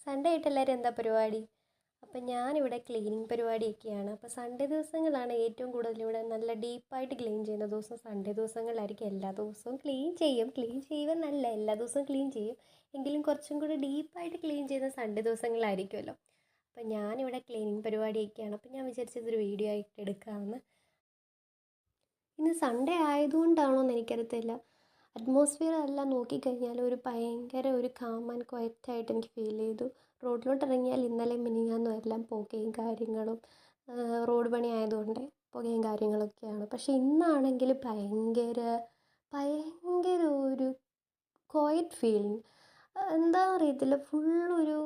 Sunday ആയിട്ട് എല്ലാവരും എന്താ പരിപാടി? അപ്പം ഞാനിവിടെ ക്ലീനിങ് പരിപാടിയൊക്കെയാണ്. അപ്പോൾ സൺഡേ ദിവസങ്ങളാണ് ഏറ്റവും കൂടുതൽ ഇവിടെ നല്ല ഡീപ്പായിട്ട് ക്ലീൻ ചെയ്യുന്ന ദിവസം. സൺഡേ ദിവസങ്ങളിലായിരിക്കും. എല്ലാ ദിവസവും ക്ലീൻ ചെയ്യും. ക്ലീൻ ചെയ്യുമെന്നല്ല, എല്ലാ ദിവസവും ക്ലീൻ ചെയ്യും. എങ്കിലും കുറച്ചും കൂടി ഡീപ്പായിട്ട് ക്ലീൻ ചെയ്യുന്ന സൺഡേ ദിവസങ്ങളിലായിരിക്കുമല്ലോ. അപ്പം ഞാനിവിടെ ക്ലീനിങ് പരിപാടിയൊക്കെയാണ്. അപ്പം ഞാൻ വിചാരിച്ചതൊരു വീഡിയോ ആയിട്ട് എടുക്കാമെന്ന്. ഇന്ന് സൺഡേ ആയതുകൊണ്ടാണോ എന്ന് എനിക്കറിയത്തില്ല. അറ്റ്മോസ്ഫിയർ എല്ലാം നോക്കിക്കഴിഞ്ഞാൽ ഒരു ഭയങ്കര ഒരു കാം ആൻഡ് ക്വയറ്റായിട്ട് എനിക്ക് ഫീൽ ചെയ്തു. റോഡിലോട്ട് ഇറങ്ങിയാൽ ഇന്നലെ മിനിഞ്ഞാന്നും എല്ലാം പുകയും കാര്യങ്ങളും, റോഡ് പണി ആയതുകൊണ്ട് പുകയും കാര്യങ്ങളൊക്കെയാണ്. പക്ഷേ ഇന്നാണെങ്കിൽ ഭയങ്കര ഭയങ്കര ഒരു ക്വയറ്റ് ഫീലിംഗ്. എന്താണെന്ന് അറിയത്തില്ല. ഫുള്ളൊരു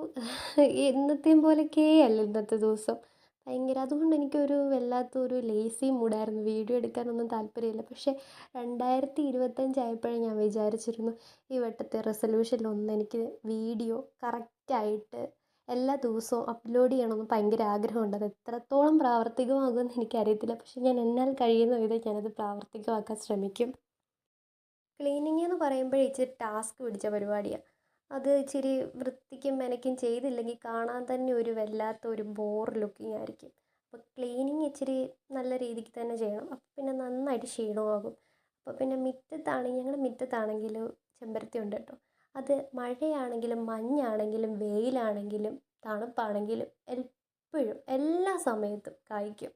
എന്നത്തെയും പോലൊക്കെ അല്ല ഇന്നത്തെ ദിവസം. ഭയങ്കര അതുകൊണ്ട് എനിക്കൊരു വല്ലാത്തൊരു ലേസി മൂഡായിരുന്നു. വീഡിയോ എടുക്കാനൊന്നും താല്പര്യമില്ല. പക്ഷേ 2025 ആയപ്പോഴേ ഞാൻ വിചാരിച്ചിരുന്നു ഈ വട്ടത്തെ റെസൊല്യൂഷനിലൊന്ന് എനിക്ക് വീഡിയോ കറക്റ്റായിട്ട് എല്ലാ ദിവസവും അപ്ലോഡ് ചെയ്യണമെന്ന് ഭയങ്കര ആഗ്രഹമുണ്ട്. അത് എത്രത്തോളം പ്രാവർത്തികമാകുമെന്ന് എനിക്കറിയത്തില്ല. പക്ഷേ ഞാൻ എന്നാൽ കഴിയുന്ന വിധം ഞാനത് പ്രാവർത്തികമാക്കാൻ ശ്രമിക്കും. ക്ലീനിങ് എന്ന് പറയുമ്പോഴേ ഇച്ചിരി ടാസ്ക് പിടിച്ച പരിപാടിയാണ്. അത് ഇച്ചിരി വൃത്തിക്കും മെനക്കും ചെയ്തില്ലെങ്കിൽ കാണാൻ തന്നെ ഒരു വല്ലാത്ത ഒരു ബോർ ലുക്കിംഗ് ആയിരിക്കും. അപ്പോൾ ക്ലീനിങ് ഇച്ചിരി നല്ല രീതിക്ക് തന്നെ ചെയ്യണം. അപ്പോൾ പിന്നെ നന്നായിട്ട് ക്ഷീണമാകും. അപ്പോൾ പിന്നെ ഞങ്ങളുടെ മുറ്റത്താണെങ്കിൽ ചെമ്പരത്തി ഉണ്ട് കേട്ടോ. അത് മഴയാണെങ്കിലും മഞ്ഞാണെങ്കിലും വെയിലാണെങ്കിലും തണുപ്പാണെങ്കിലും എപ്പോഴും എല്ലാ സമയത്തും കായ്ക്കും.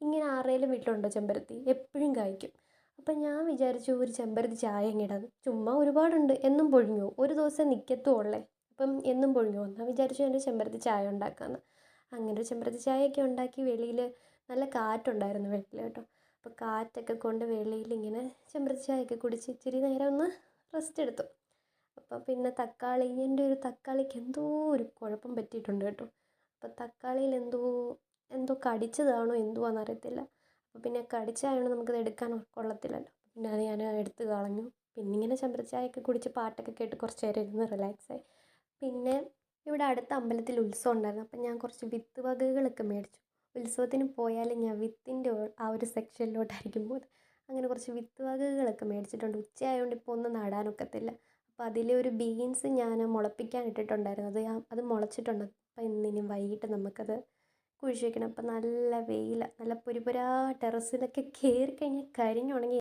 ഇങ്ങനെ ആരുടെയും വീട്ടിലുണ്ടോ ചെമ്പരത്തി? എപ്പോഴും കായ്ക്കും. അപ്പം ഞാൻ വിചാരിച്ചു ഒരു ചെമ്പരത്തി ചായ ഇടാന്ന്. ചുമ്മാ ഒരുപാടുണ്ട്, എന്നും പൊഴിഞ്ഞു പോകും. ഒരു ദിവസം നിൽക്കത്തുള്ളേ. അപ്പം എന്നും പൊഴിഞ്ഞു പോകും. ഞാൻ വിചാരിച്ചു എൻ്റെ ചെമ്പരത്തി ചായ ഉണ്ടാക്കാമെന്ന്. അങ്ങനെ ഒരു ചെമ്പരത്തി ചായയൊക്കെ ഉണ്ടാക്കി വെളിയിൽ നല്ല കാറ്റുണ്ടായിരുന്നു വീട്ടിൽ കേട്ടോ. അപ്പോൾ കാറ്റൊക്കെ കൊണ്ട് വെളിയിൽ ഇങ്ങനെ ചെമ്പരത്തി ചായയൊക്കെ കുടിച്ച് ഇച്ചിരി നേരം ഒന്ന് റെസ്റ്റ് എടുത്തു. അപ്പോൾ പിന്നെ എൻ്റെ ഒരു തക്കാളിക്ക് എന്തോ ഒരു കുഴപ്പം പറ്റിയിട്ടുണ്ട് കേട്ടോ. അപ്പോൾ തക്കാളിയിൽ എന്തോ എന്തോ കടിച്ചതാണോ എന്തുവാണെന്നറിയത്തില്ല. അപ്പോൾ പിന്നെ കടിച്ചായതുകൊണ്ട് നമുക്കത് എടുക്കാൻ കൊള്ളത്തില്ലല്ലോ. പിന്നെ അത് ഞാൻ എടുത്ത് കളഞ്ഞു. പിന്നെ ഇങ്ങനെ ചെമ്പരത്തി ചായയൊക്കെ കുടിച്ച് പാട്ടൊക്കെ കേട്ട് കുറച്ച് നേരം ഇരുന്ന് റിലാക്സായി. പിന്നെ ഇവിടെ അടുത്ത അമ്പലത്തിൽ ഉത്സവം ഉണ്ടായിരുന്നു. അപ്പം ഞാൻ കുറച്ച് വിത്ത് വകകളൊക്കെ മേടിച്ചു. ഉത്സവത്തിന് പോയാൽ ഞാൻ വിത്തിൻ്റെ ആ ഒരു സെക്ഷനിലോട്ടായിരിക്കും പോകുന്നത്. അങ്ങനെ കുറച്ച് വിത്ത് വകകളൊക്കെ മേടിച്ചിട്ടുണ്ട്. ഉച്ചയായതുകൊണ്ട് ഇപ്പോൾ ഒന്നും നടാനൊക്കത്തില്ല. അപ്പോൾ അതിലെ ഒരു ബീൻസ് ഞാൻ മുളപ്പിക്കാൻ ഇട്ടിട്ടുണ്ടായിരുന്നു. അത് മുളച്ചിട്ടുണ്ട്. അപ്പോൾ ഇന്നിനി വൈകിട്ട് നമുക്കത് കുഴിച്ച് വയ്ക്കണം. അപ്പം നല്ല വെയിലാണ്. നല്ല പൊരിപൊരാ ടെറസിലൊക്കെ കയറി കഴിഞ്ഞാൽ കരിഞ്ഞുണങ്ങി